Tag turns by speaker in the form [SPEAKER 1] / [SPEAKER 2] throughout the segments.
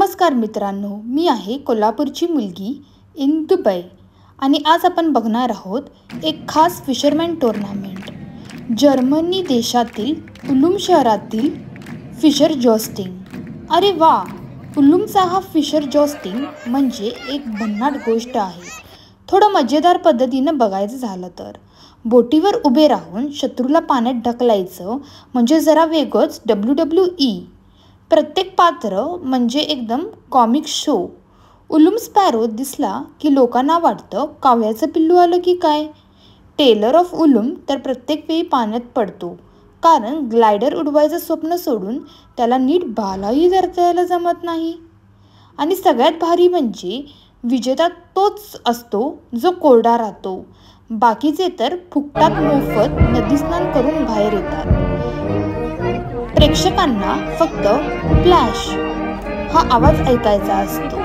[SPEAKER 1] नमस्कार मित्रांनो, मी आहे कोल्हापूरची मुलगी इन दुबई आणि आज आपण बघणार आहोत एक खास फिशरमॅन टूर्नामेंट. जर्मनी देशातील उलूम शहरातील फिशर जॉस्टिंग. अरे वा, उलूमचा हा फिशर जॉस्टिंग म्हणजे एक भन्नाट गोष्ट आहे. थोडं मजेदार पद्धतीनं बघायचं झालं तर बोटीवर उभे राहून शत्रूला पाण्यात ढकलायचं म्हणजे जरा वेगळंच WWE. प्रत्येक पात्र म्हणजे एकदम कॉमिक शो. उलूम स्पॅरो दिसला की लोकांना वाटतं कावळ्याचं पिल्लू आलं की काय. टेलर ऑफ उलूम तर प्रत्येक वेळी पाण्यात पडतो कारण ग्लायडर उडवायचं स्वप्न सोडून त्याला नीट भालाही धरता यायला जमत नाही. आणि सगळ्यात भारी म्हणजे विजेता तोच असतो जो कोरडा राहतो. बाकीचे तर फुकटात मोफत नदीस्नान करून बाहेर येतात. प्रेक्षकांना फक्त फ्लॅश हा आवाज ऐकायचा असतो.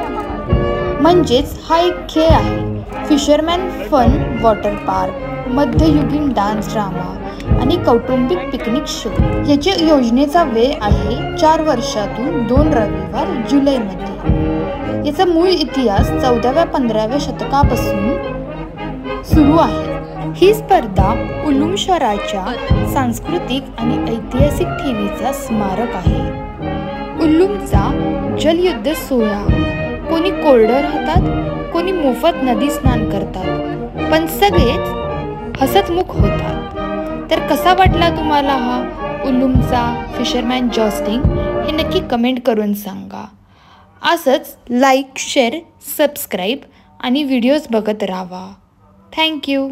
[SPEAKER 1] म्हणजेच हा एक खेळ आहे. फिशरमॅन फन वॉटर पार्क, मध्ययुगीन डान्स ड्रामा आणि कौटुंबिक पिकनिक शो. याच्या योजनेचा वेळ आहे 4 वर्षातून 2 रविवार जुलैमध्ये. याचा मूळ इतिहास 14व्या-15व्या शतकापासून सुरू आहे. ही स्पर्धा उलूम शहराच्या सांस्कृतिक आणि ऐतिहासिक ठेवीचा स्मारक आहे. उलूमचा जलयुद्ध सोहळा. कोणी कोरडं राहतात, कोणी मोफत नदी स्नान करतात, पण सगळेच हसतमुख होतात. तर कसा वाटला तुम्हाला हा उलूमचा फिशरमॅन जॉस्टिंग हे नक्की कमेंट करून सांगा. असंच लाईक, शेअर, सबस्क्राईब आणि व्हिडिओज बघत राहा. थँक्यू.